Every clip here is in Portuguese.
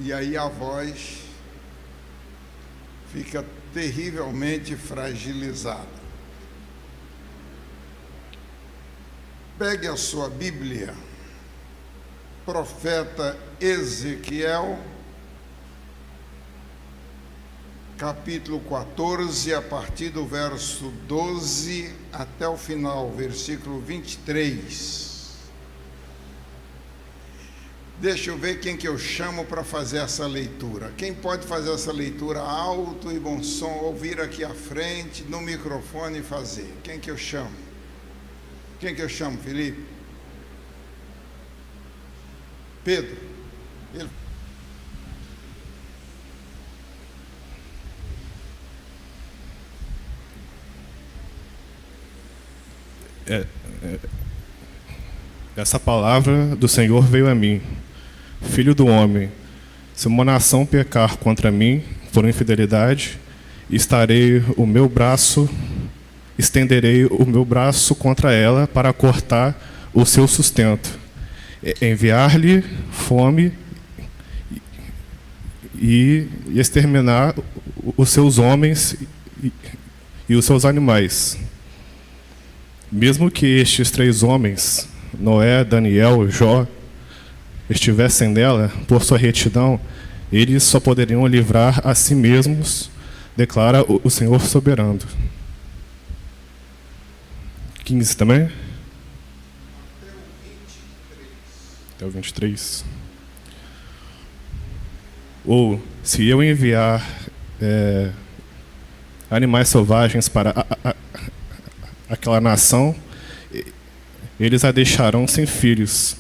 e aí a voz fica terrivelmente fragilizada. Pegue a sua Bíblia, profeta Ezequiel, capítulo 14, a partir do verso 12 até o final, versículo 23. Deixa eu ver quem que eu chamo para fazer essa leitura. Quem pode fazer essa leitura alto e bom som, ouvir aqui à frente, no microfone e fazer? Quem que eu chamo? Quem que eu chamo, Felipe? Pedro. Essa palavra do Senhor veio a mim. Filho do homem, se uma nação pecar contra mim por infidelidade, estenderei o meu braço contra ela para cortar o seu sustento, enviar-lhe fome e exterminar os seus homens e os seus animais. Mesmo que estes 3 homens, Noé, Daniel e Jó, estivessem nela, por sua retidão, eles só poderiam livrar a si mesmos, declara o Senhor soberano. 15 também? Até o 23. Ou, se eu enviar animais selvagens para aquela nação, eles a deixarão sem filhos,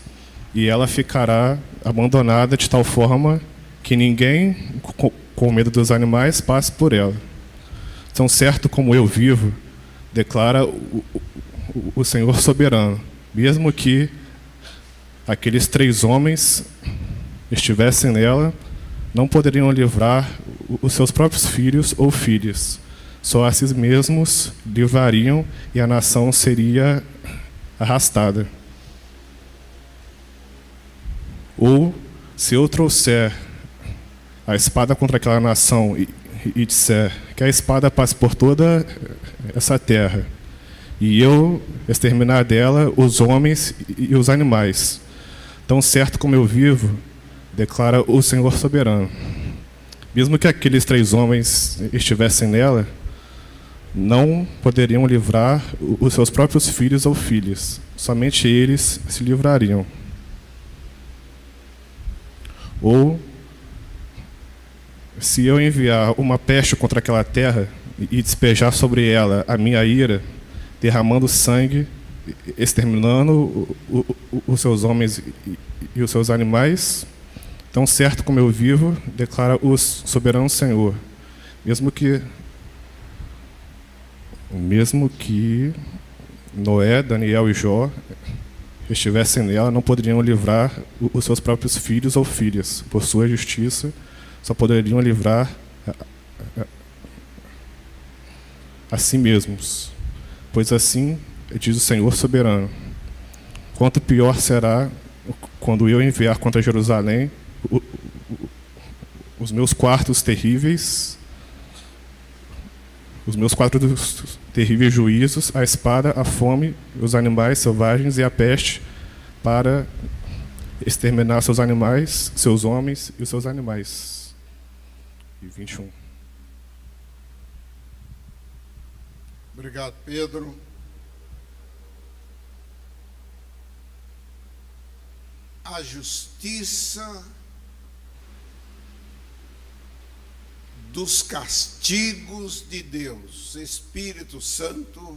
e ela ficará abandonada de tal forma que ninguém, com medo dos animais, passe por ela. Tão certo como eu vivo, declara o Senhor soberano, mesmo que aqueles 3 homens estivessem nela, não poderiam livrar os seus próprios filhos ou filhas. Só a si mesmos livrariam e a nação seria arrastada. Ou, se eu trouxer a espada contra aquela nação e disser que a espada passe por toda essa terra, e eu exterminar dela os homens e os animais, tão certo como eu vivo, declara o Senhor soberano, mesmo que aqueles 3 homens estivessem nela, não poderiam livrar os seus próprios filhos ou filhas, somente eles se livrariam. Ou, se eu enviar uma peste contra aquela terra e despejar sobre ela a minha ira, derramando sangue, exterminando os seus homens e os seus animais, tão certo como eu vivo, declara o soberano Senhor, mesmo que Noé, Daniel e Jó estivessem nela, não poderiam livrar os seus próprios filhos ou filhas. Por sua justiça, só poderiam livrar a si mesmos. Pois assim diz o Senhor soberano: quanto pior será quando eu enviar contra Jerusalém os meus quartos terríveis, os meus 4 terríveis juízos, a espada, a fome, os animais selvagens e a peste, para exterminar seus animais, seus homens e os seus animais. E 21. Obrigado, Pedro. A justiça dos castigos de Deus, Espírito Santo,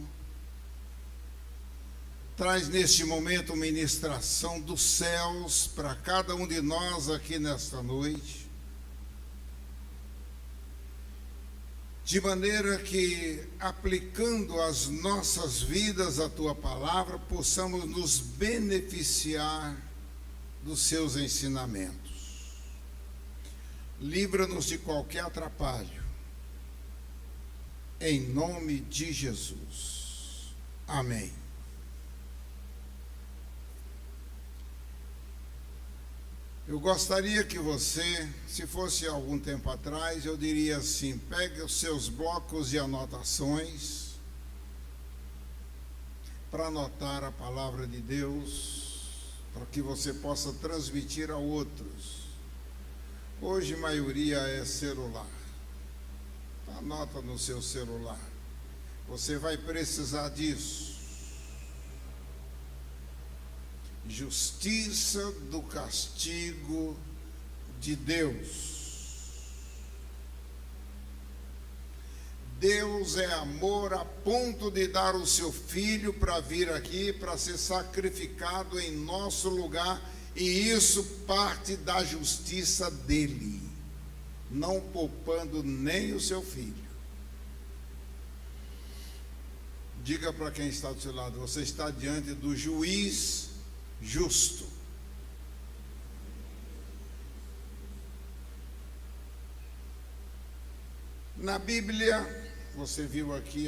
traz neste momento ministração dos céus para cada um de nós aqui nesta noite, de maneira que, aplicando as nossas vidas à Tua Palavra, possamos nos beneficiar dos Seus ensinamentos. Livra-nos de qualquer atrapalho, em nome de Jesus. Amém. Eu gostaria que você, se fosse algum tempo atrás, eu diria assim: pegue os seus blocos de anotações para anotar a palavra de Deus, para que você possa transmitir a outros. Hoje a maioria é celular. Anota no seu celular. Você vai precisar disso. Justiça do castigo de Deus. Deus é amor a ponto de dar o seu filho para vir aqui, para ser sacrificado em nosso lugar, e isso parte da justiça dele, não poupando nem o seu filho. Diga para quem está do seu lado: você está diante do juiz justo. Na Bíblia, você viu aqui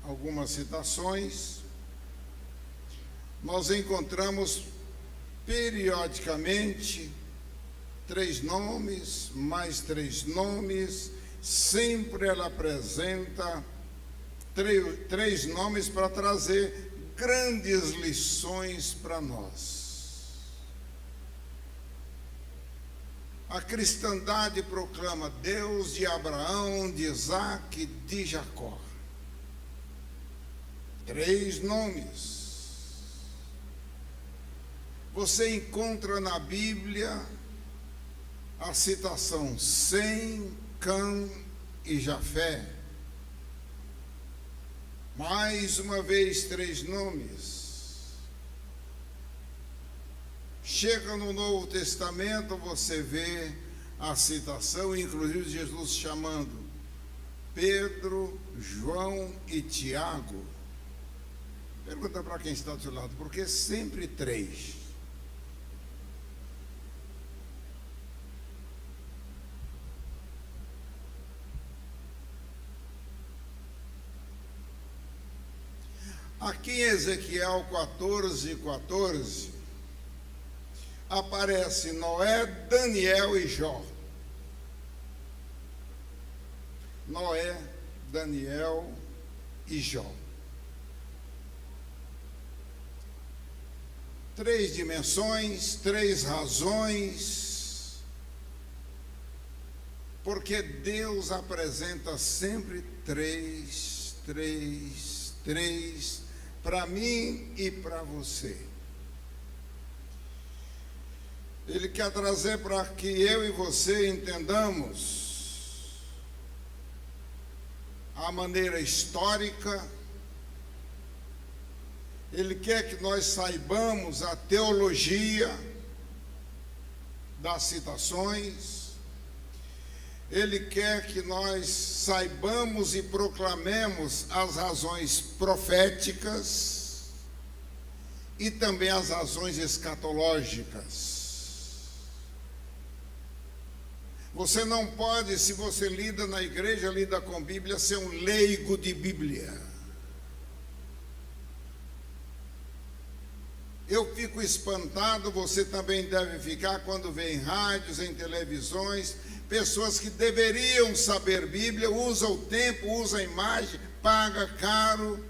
algumas citações. Nós encontramos periodicamente 3 nomes, mais 3 nomes. Sempre ela apresenta 3 nomes para trazer grandes lições para nós. A cristandade proclama Deus de Abraão, de Isaque e de Jacó. 3 nomes. Você encontra na Bíblia a citação Sem, Cã e Jafé. Mais uma vez 3 nomes. Chega no Novo Testamento, você vê a citação, inclusive Jesus chamando Pedro, João e Tiago. Pergunta para quem está do seu lado: por que sempre 3? Aqui em Ezequiel 14:14, aparece Noé, Daniel e Jó. Noé, Daniel e Jó. 3 dimensões, 3 razões, porque Deus apresenta sempre 3, para mim e para você. Ele quer trazer para que eu e você entendamos a maneira histórica. Ele quer que nós saibamos a teologia das citações. Ele quer que nós saibamos e proclamemos as razões proféticas e também as razões escatológicas. Você não pode, se você lida na igreja, lida com Bíblia, ser um leigo de Bíblia. Eu fico espantado, você também deve ficar, quando vê em rádios, em televisões, pessoas que deveriam saber Bíblia, usam o tempo, usam a imagem, paga caro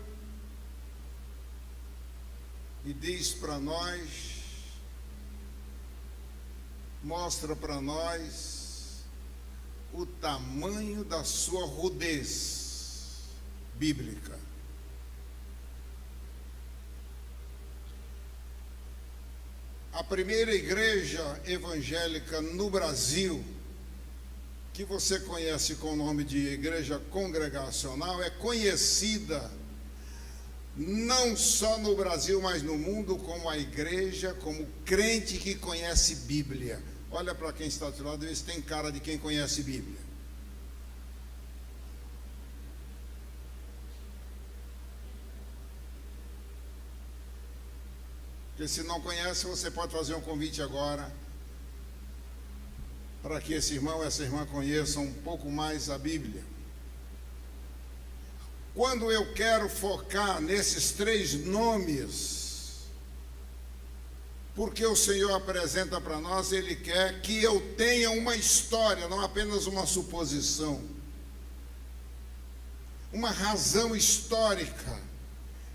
e diz para nós, mostra para nós o tamanho da sua rudez bíblica. A primeira igreja evangélica no Brasil, que você conhece com o nome de igreja congregacional, é conhecida não só no Brasil, mas no mundo, como a igreja, como crente que conhece Bíblia. Olha para quem está do lado e vê se tem cara de quem conhece Bíblia. Porque se não conhece, você pode fazer um convite agora, para que esse irmão, essa irmã conheçam um pouco mais a Bíblia. Quando eu quero focar nesses 3 nomes, Porque o Senhor apresenta para nós, Ele quer que eu tenha uma história, não apenas uma suposição, uma razão histórica.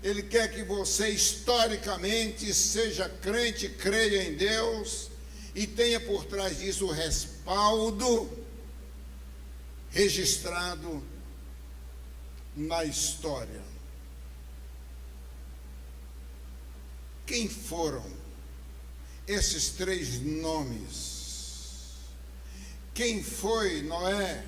Ele quer que você historicamente seja crente, creia em Deus e tenha por trás disso o respaldo registrado na história. Quem foram esses 3 nomes? Quem foi Noé?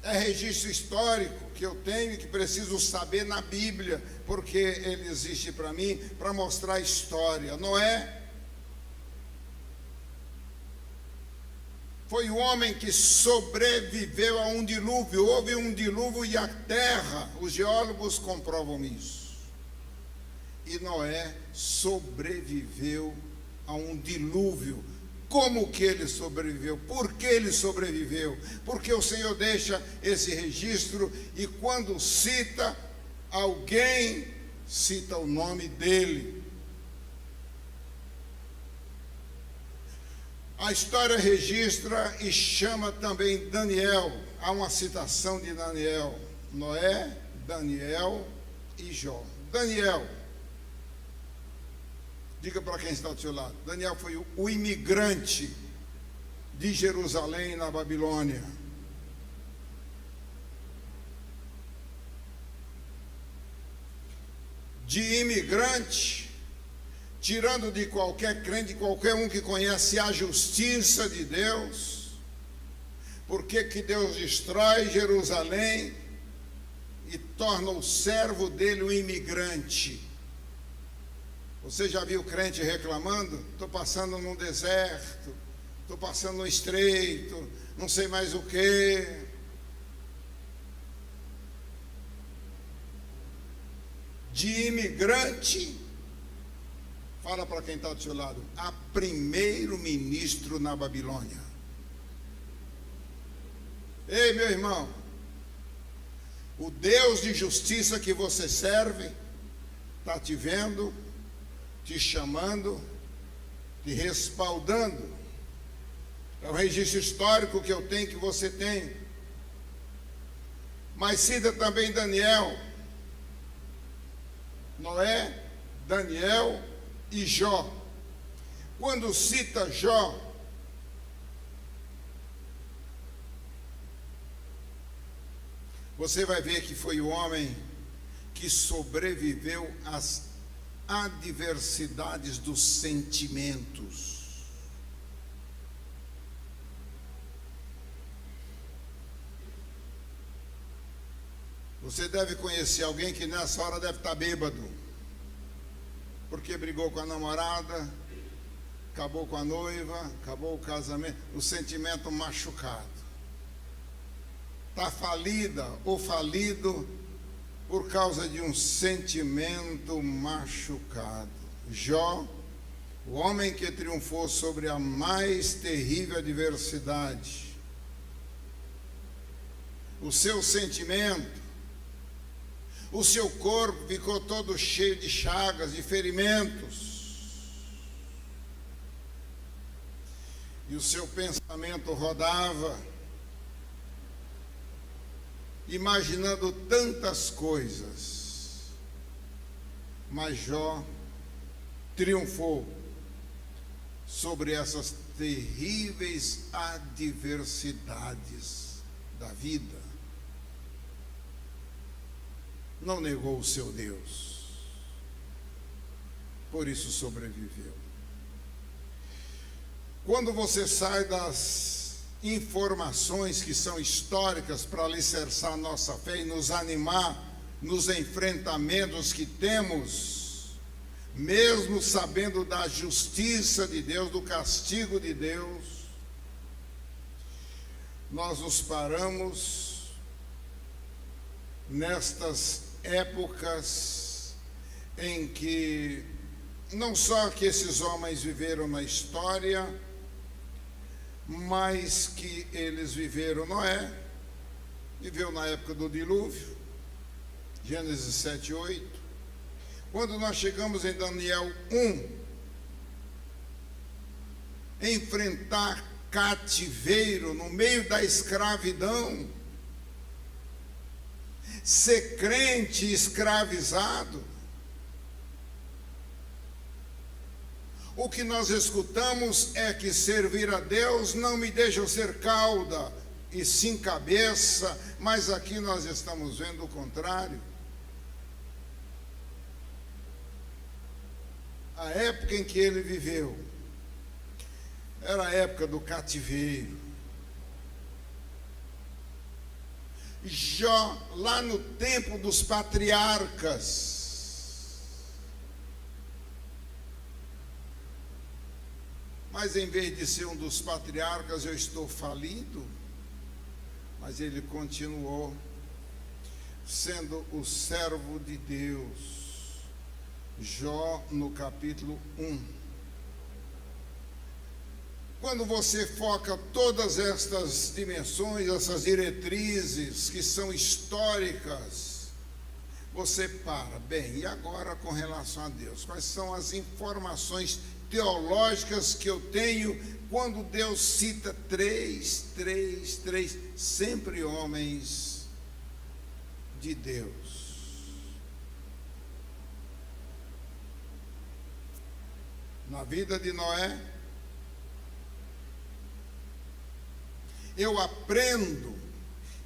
É registro histórico que eu tenho e que preciso saber na Bíblia, porque ele existe para mim, para mostrar a história. Noé foi o homem que sobreviveu a um dilúvio. Houve um dilúvio e a terra, os geólogos comprovam isso. E Noé sobreviveu a um dilúvio. Como que ele sobreviveu? Por que ele sobreviveu? Porque o Senhor deixa esse registro e quando cita alguém, cita o nome dele. A história registra e chama também Daniel. Há uma citação de Daniel. Noé, Daniel e Jó. Daniel. Diga para quem está do seu lado. Daniel foi o imigrante de Jerusalém na Babilônia. De imigrante, tirando de qualquer crente, qualquer um que conhece a justiça de Deus. Por que que Deus destrói Jerusalém e torna o servo dele o imigrante? Você já viu crente reclamando? Estou passando num deserto, estou passando no estreito, não sei mais o quê. De imigrante, fala para quem está do seu lado, a primeiro-ministro na Babilônia. Ei, meu irmão, o Deus de justiça que você serve está te vendo, te chamando, te respaldando. É o registro histórico que eu tenho, que você tem. Mas cita também Daniel, Noé, Daniel e Jó. Quando cita Jó, você vai ver que foi o homem que sobreviveu às adversidades dos sentimentos. Você deve conhecer alguém que nessa hora deve estar bêbado, porque brigou com a namorada, acabou com a noiva, acabou o casamento, o sentimento machucado. Está falida ou falido por causa de um sentimento machucado. Jó, o homem que triunfou sobre a mais terrível adversidade. O seu sentimento, o seu corpo ficou todo cheio de chagas, de ferimentos. E o seu pensamento rodava, imaginando tantas coisas, mas Jó triunfou sobre essas terríveis adversidades da vida. Não negou o seu Deus, por isso sobreviveu. Quando você sai das informações que são históricas para alicerçar nossa fé e nos animar nos enfrentamentos que temos, mesmo sabendo da justiça de Deus, do castigo de Deus, nós nos paramos nestas épocas em que não só que esses homens viveram na história, mas que eles viveram. Noé viveu na época do dilúvio, Gênesis 7, 8. Quando nós chegamos em Daniel 1, enfrentar cativeiro no meio da escravidão, ser crente escravizado. O que nós escutamos é que servir a Deus não me deixa ser cauda e sim cabeça, mas aqui nós estamos vendo o contrário. A época em que ele viveu era a época do cativeiro. Jó, lá no tempo dos patriarcas, mas em vez de ser um dos patriarcas, eu estou falido. Mas ele continuou sendo o servo de Deus. Jó, no capítulo 1. Quando você foca todas estas dimensões, essas diretrizes que são históricas, você para. Bem, e agora com relação a Deus? Quais são as informações teológicas que eu tenho quando Deus cita três, sempre homens de Deus? Na vida de Noé, eu aprendo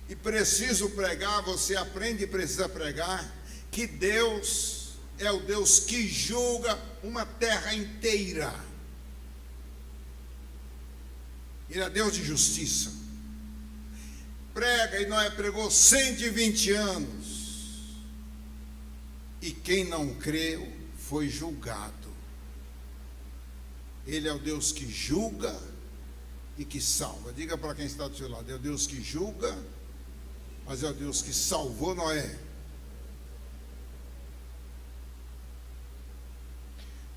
e preciso pregar, você aprende e precisa pregar, que Deus é o Deus que julga uma terra inteira. Ele é Deus de justiça. Prega, e Noé pregou 120 anos. E quem não creu foi julgado. Ele é o Deus que julga e que salva. Diga para quem está do seu lado: é o Deus que julga, mas é o Deus que salvou Noé.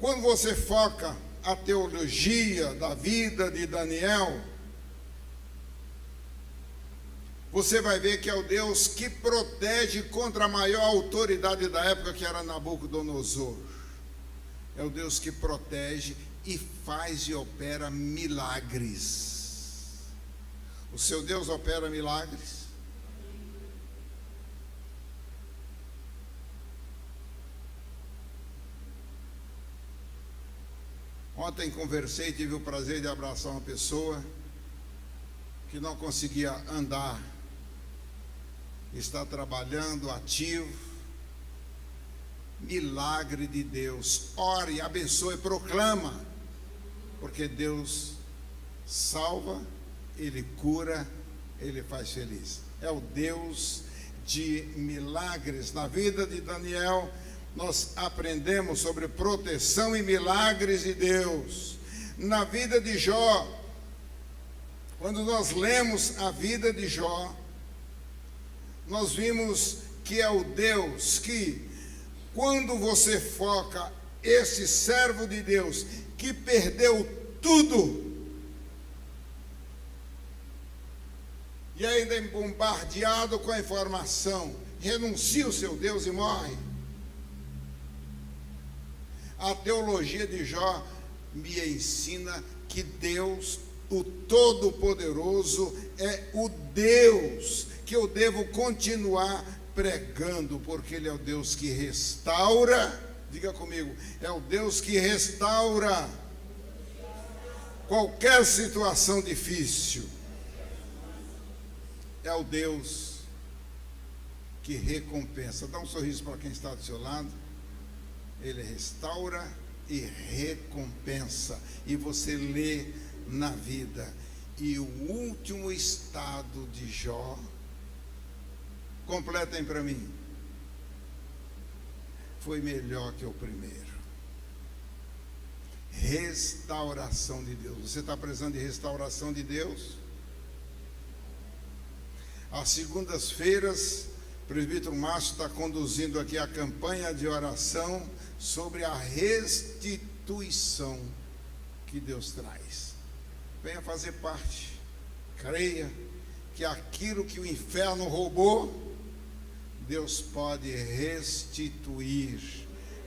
Quando você foca a teologia da vida de Daniel, você vai ver que é o Deus que protege contra a maior autoridade da época, que era Nabucodonosor. É o Deus que protege e faz e opera milagres. O seu Deus opera milagres? Ontem conversei, tive o prazer de abraçar uma pessoa que não conseguia andar, está trabalhando, ativo. Milagre de Deus. Ore, abençoe, proclama, porque Deus salva, Ele cura, Ele faz feliz. É o Deus de milagres. Na vida de Daniel, nós aprendemos sobre proteção e milagres de Deus. Na vida de Jó, quando nós lemos a vida de Jó, nós vimos que é o Deus que, quando você foca esse servo de Deus que perdeu tudo e ainda é bombardeado com a informação, renuncia o seu Deus e morre. A teologia de Jó me ensina que Deus, o Todo-Poderoso, é o Deus que eu devo continuar pregando, porque Ele é o Deus que restaura. Diga comigo: é o Deus que restaura qualquer situação difícil. É o Deus que recompensa. Dá um sorriso para quem está do seu lado. Ele restaura e recompensa. E você lê na vida. E o último estado de Jó, completem para mim, foi melhor que o primeiro. Restauração de Deus. Você está precisando de restauração de Deus? Às segundas-feiras, o presbítero Márcio está conduzindo aqui a campanha de oração sobre a restituição que Deus traz. Venha fazer parte. Creia que aquilo que o inferno roubou, Deus pode restituir.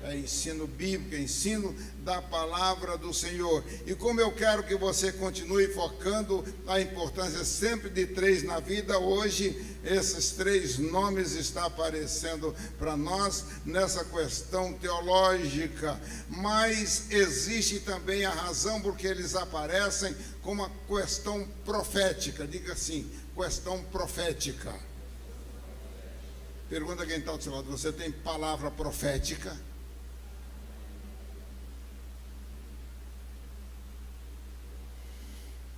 É ensino bíblico, é ensino da palavra do Senhor. E como eu quero que você continue focando a importância sempre de 3 na vida, hoje esses 3 nomes estão aparecendo para nós nessa questão teológica. Mas existe também a razão porque eles aparecem como uma questão profética. Diga assim, questão profética. Pergunta quem está ao seu lado, você tem palavra profética?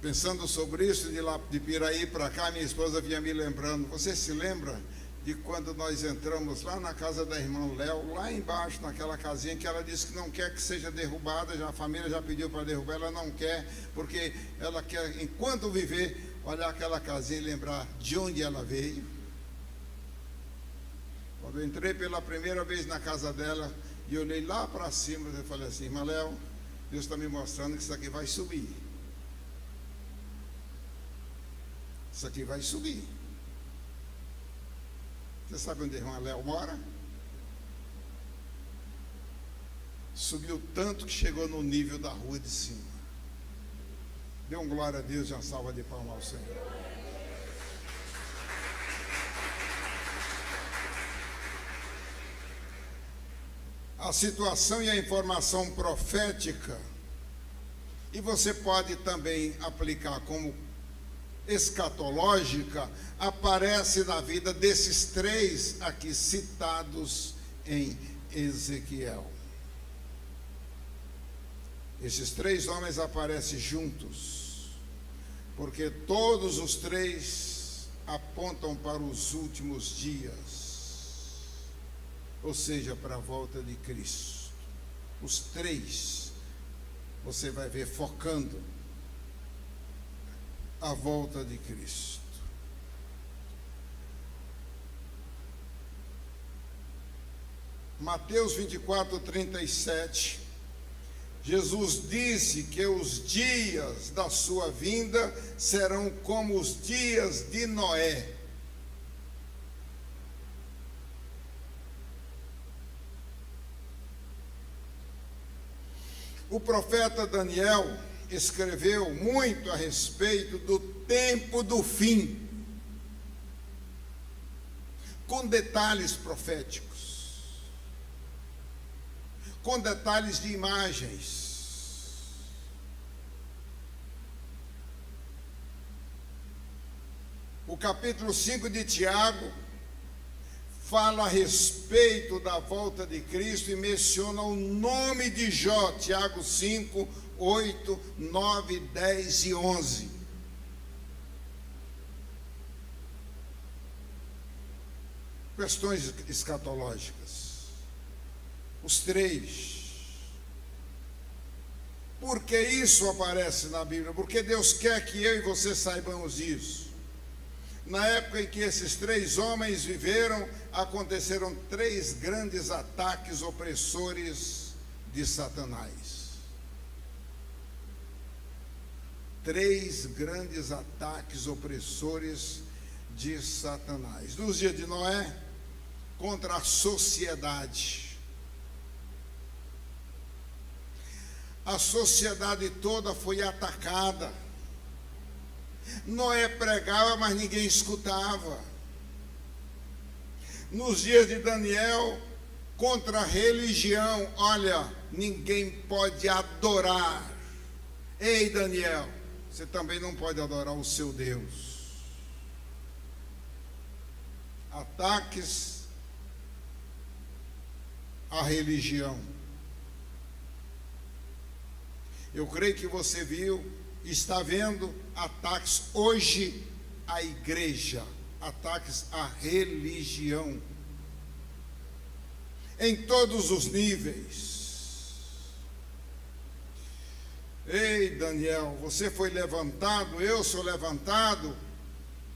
Pensando sobre isso, de lá de Piraí para cá, minha esposa vinha me lembrando. Você se lembra de quando nós entramos lá na casa da irmã Léo, lá embaixo, naquela casinha que ela disse que não quer que seja derrubada, a família já pediu para derrubar, ela não quer, porque ela quer, enquanto viver, olhar aquela casinha e lembrar de onde ela veio. Quando eu entrei pela primeira vez na casa dela e olhei lá para cima, eu falei assim, irmã Léo, Deus está me mostrando que isso aqui vai subir. Isso aqui vai subir. Você sabe onde a irmã Léo mora? Subiu tanto que chegou no nível da rua de cima. Dê um glória a Deus e uma salva de palmas ao Senhor. A situação e a informação profética, e você pode também aplicar como escatológica, aparece na vida desses 3 aqui citados em Ezequiel. Esses 3 homens aparecem juntos, porque todos os 3 apontam para os últimos dias, ou seja, para a volta de Cristo. Os 3, você vai ver focando a volta de Cristo. Mateus 24:37, Jesus disse que os dias da sua vinda serão como os dias de Noé. O profeta Daniel escreveu muito a respeito do tempo do fim, com detalhes proféticos, com detalhes de imagens. O capítulo 5 de Tiago fala a respeito da volta de Cristo e menciona o nome de Jó, Tiago 5, 8, 9, 10 e 11. Questões escatológicas. Os 3. Por que isso aparece na Bíblia? Porque Deus quer que eu e você saibamos isso. Na época em que esses 3 homens viveram, aconteceram 3 grandes ataques opressores de Satanás. 3 grandes ataques opressores de Satanás. Nos dias de Noé, contra a sociedade. A sociedade toda foi atacada. Noé pregava, mas ninguém escutava. Nos dias de Daniel, contra a religião, olha, ninguém pode adorar. Ei, Daniel, você também não pode adorar o seu Deus. Ataques à religião. Eu creio que você viu, está vendo ataques hoje à igreja, ataques à religião, em todos os níveis. Ei, Daniel, você foi levantado, eu sou levantado,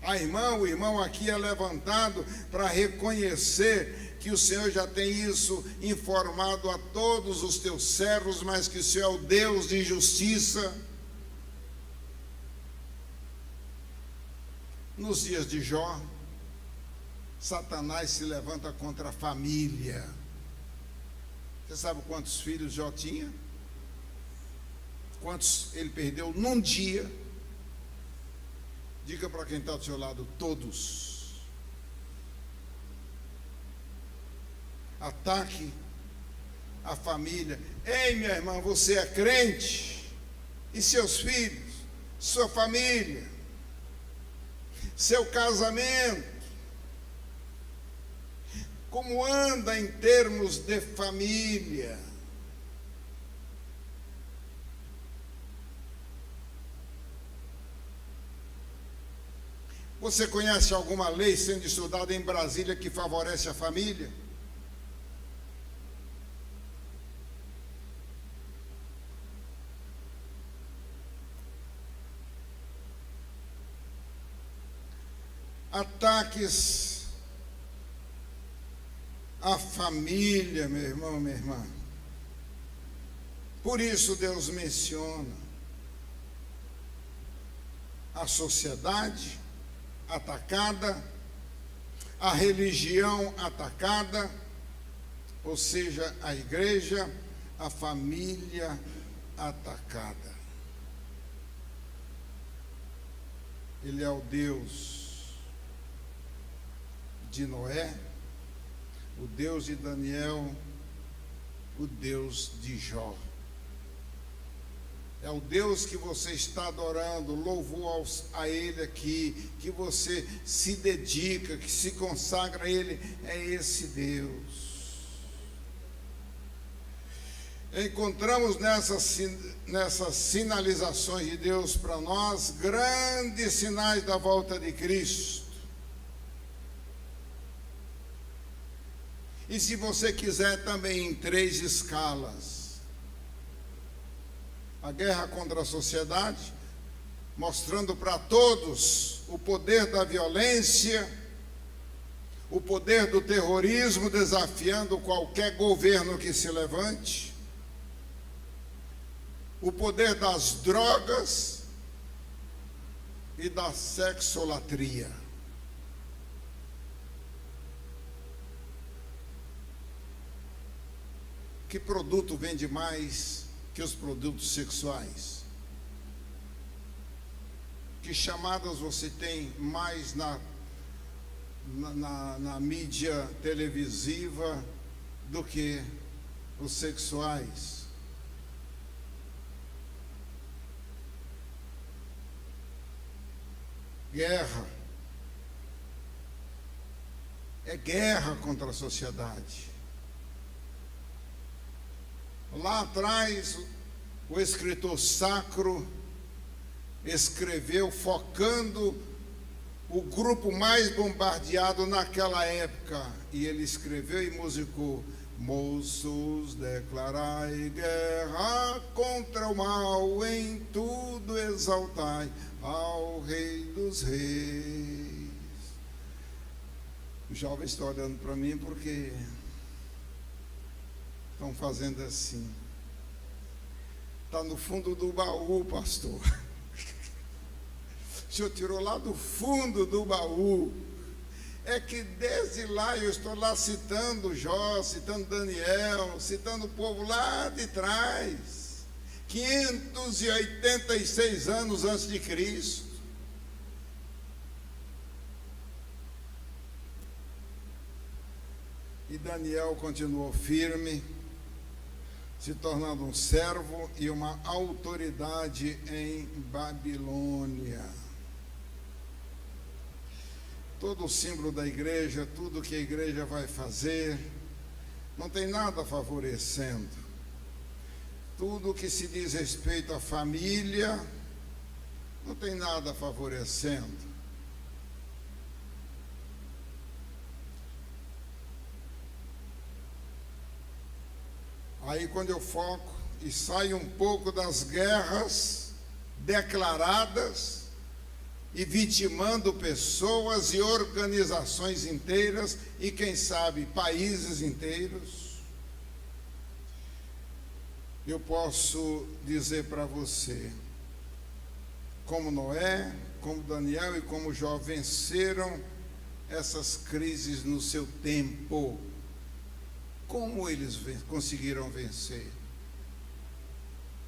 a irmã, o irmão aqui é levantado para reconhecer que o Senhor já tem isso informado a todos os teus servos, mas que o Senhor é o Deus de justiça. Nos dias de Jó, Satanás se levanta contra a família. Você sabe quantos filhos Jó tinha? Quantos ele perdeu num dia? Diga para quem está do seu lado: todos. Ataque a família. Ei, minha irmã, você é crente? E seus filhos? Sua família? Seu casamento? Como anda em termos de família? Você conhece alguma lei sendo estudada em Brasília que favorece a família? Ataques à família, meu irmão, minha irmã. Por isso Deus menciona a sociedade atacada, a religião atacada, ou seja, a igreja, a família atacada. Ele é o Deus de Noé, o Deus de Daniel, o Deus de Jó. É o Deus que você está adorando, louvou a Ele aqui, que você se dedica, que se consagra a Ele, é esse Deus. Encontramos nessas sinalizações de Deus para nós grandes sinais da volta de Cristo. E se você quiser também em 3 escalas: a guerra contra a sociedade, mostrando para todos o poder da violência, o poder do terrorismo, desafiando qualquer governo que se levante, o poder das drogas e da sexolatria. Que produto vende mais que os produtos sexuais? Que chamadas você tem mais na mídia televisiva do que os sexuais? Guerra. É guerra contra a sociedade. Lá atrás, o escritor sacro escreveu focando o grupo mais bombardeado naquela época, e ele escreveu e musicou: moços, declarai guerra contra o mal, em tudo exaltai ao Rei dos Reis. Os jovens estão olhando para mim porque estão fazendo assim. Está no fundo do baú, pastor. O senhor tirou lá do fundo do baú. É que desde lá eu estou lá citando Jó, citando Daniel, citando o povo lá de trás. 586 anos antes de Cristo. E Daniel continuou firme, se tornando um servo e uma autoridade em Babilônia. Todo o símbolo da igreja, tudo que a igreja vai fazer, não tem nada favorecendo. Tudo que se diz respeito à família, não tem nada favorecendo. Aí quando eu foco e saio um pouco das guerras declaradas e vitimando pessoas e organizações inteiras e quem sabe países inteiros, eu posso dizer para você, como Noé, como Daniel e como Jó venceram essas crises no seu tempo. Como eles conseguiram vencer?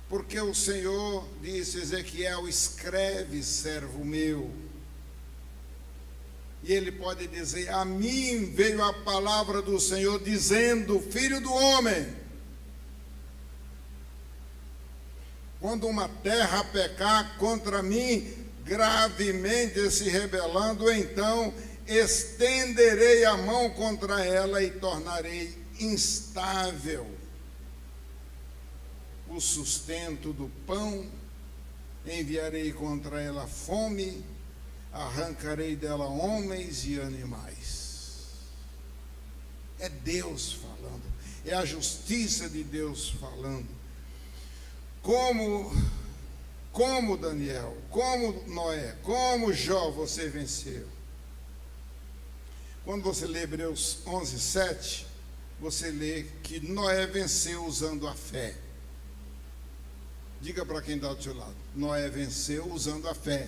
Porque o Senhor disse a Ezequiel: escreve, servo meu. E ele pode dizer: a mim veio a palavra do Senhor dizendo: filho do homem, quando uma terra pecar contra mim, gravemente se rebelando, então estenderei a mão contra ela e tornarei instável o sustento do pão, enviarei contra ela fome, arrancarei dela homens e animais. É Deus falando, é a justiça de Deus falando. Como Daniel, como Noé, como Jó, você venceu. Quando você lê Hebreus 11:7, você lê que Noé venceu usando a fé. Diga para quem está do seu lado: Noé venceu usando a fé.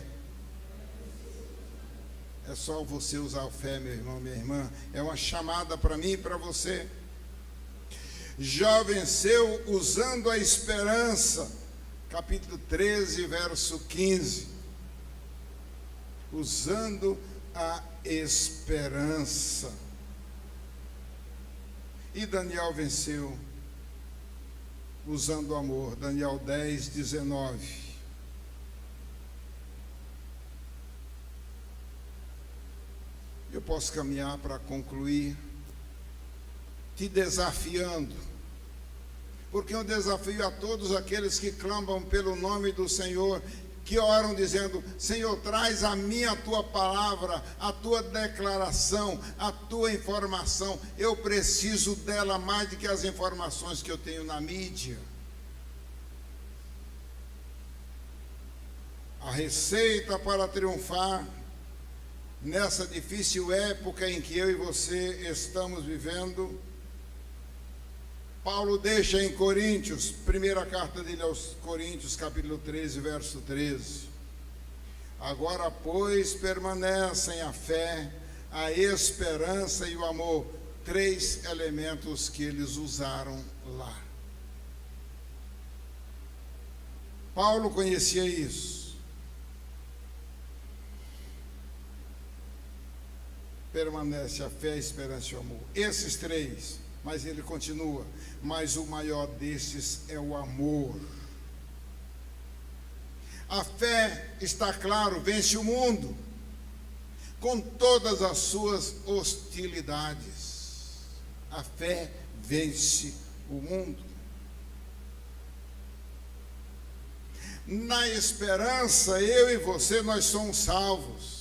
É só você usar a fé, meu irmão, minha irmã. É uma chamada para mim e para você. Jó venceu usando a esperança. Capítulo 13, verso 15. Usando a esperança. E Daniel venceu usando o amor. Daniel 10, 19. Eu posso caminhar para concluir te desafiando, porque eu desafio a todos aqueles que clamam pelo nome do Senhor, que oram dizendo: Senhor, traz a mim a tua palavra, a tua declaração, a tua informação. Eu preciso dela mais do que as informações que eu tenho na mídia. A receita para triunfar nessa difícil época em que eu e você estamos vivendo, Paulo deixa em Coríntios, primeira carta dele aos Coríntios, capítulo 13, verso 13. Agora, pois, permanecem a fé, a esperança e o amor. 3 elementos que eles usaram lá. Paulo conhecia isso. Permanece a fé, a esperança e o amor. Esses 3, mas ele continua: mas o maior desses é o amor. A fé, está claro, vence o mundo, com todas as suas hostilidades. A fé vence o mundo. Na esperança, eu e você, nós somos salvos.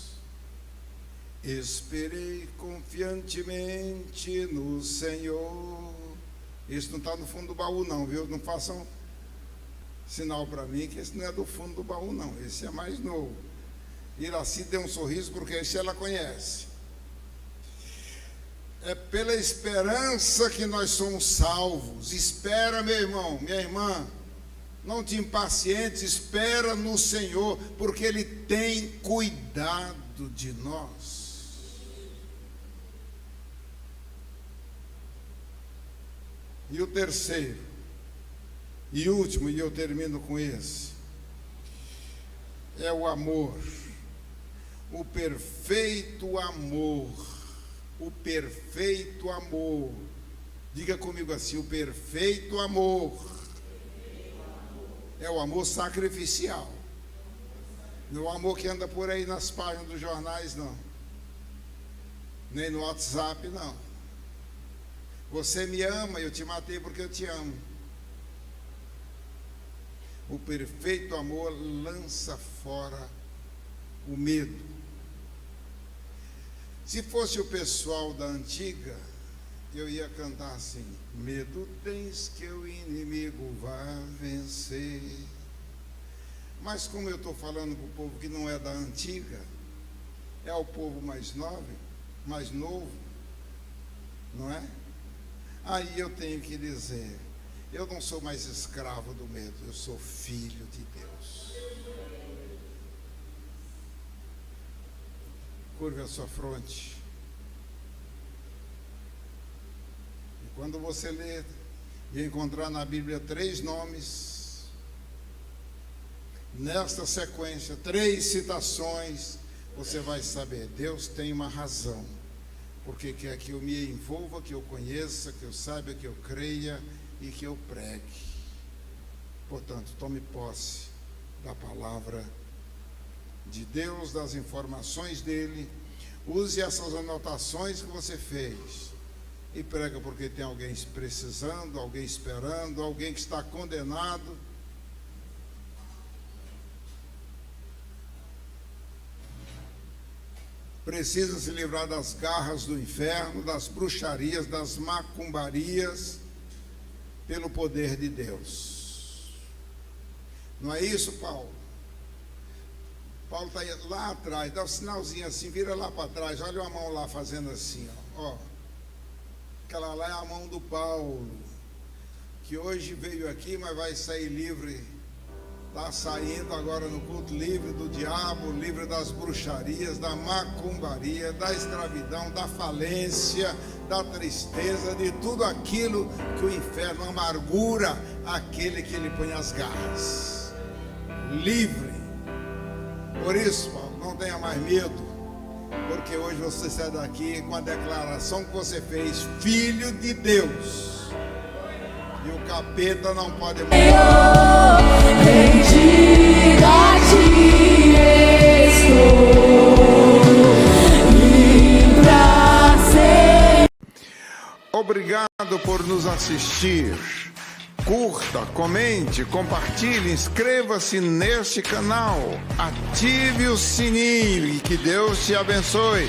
Esperei confiantemente no Senhor. Isso não está no fundo do baú não, viu? Não façam sinal para mim que esse não é do fundo do baú não. Esse é mais novo. Iraci deu um sorriso porque esse ela conhece. É pela esperança que nós somos salvos. Espera, meu irmão, minha irmã. Não te impacientes, espera no Senhor, porque Ele tem cuidado de nós. E o terceiro, e último, e eu termino com esse, é o amor. O perfeito amor. O perfeito amor. Diga comigo assim: o perfeito amor. É o amor sacrificial. Não é o amor que anda por aí nas páginas dos jornais, não. Nem no WhatsApp, não. Você me ama, eu te matei porque eu te amo. O perfeito amor lança fora o medo. Se fosse o pessoal da antiga, eu ia cantar assim: medo tens que o inimigo vá vencer. Mas como eu estou falando para o povo que não é da antiga, é o povo mais novo, não é? Aí eu tenho que dizer: eu não sou mais escravo do medo, eu sou filho de Deus. Curve a sua fronte. Quando você ler e encontrar na Bíblia 3 nomes, nesta sequência, 3 citações, você vai saber, Deus tem uma razão, porque quer que eu me envolva, que eu conheça, que eu saiba, que eu creia e que eu pregue. Portanto, tome posse da palavra de Deus, das informações dele, use essas anotações que você fez e prega, porque tem alguém precisando, alguém esperando, alguém que está condenado. Precisa se livrar das garras do inferno, das bruxarias, das macumbarias, pelo poder de Deus. Não é isso, Paulo? Paulo está lá atrás, dá um sinalzinho assim, vira lá para trás, olha a mão lá fazendo assim, ó. Aquela lá é a mão do Paulo, que hoje veio aqui, mas vai sair livre, está saindo agora no culto, livre do diabo, livre das bruxarias, da macumbaria, da escravidão, da falência, da tristeza, de tudo aquilo que o inferno amargura aquele que lhe põe as garras. Livre. Por isso, Paulo, não tenha mais medo, porque hoje você sai daqui com a declaração que você fez, filho de Deus, e o capeta não pode mais. Obrigado por nos assistir. Curta, comente, compartilhe, inscreva-se neste canal, ative o sininho e que Deus te abençoe.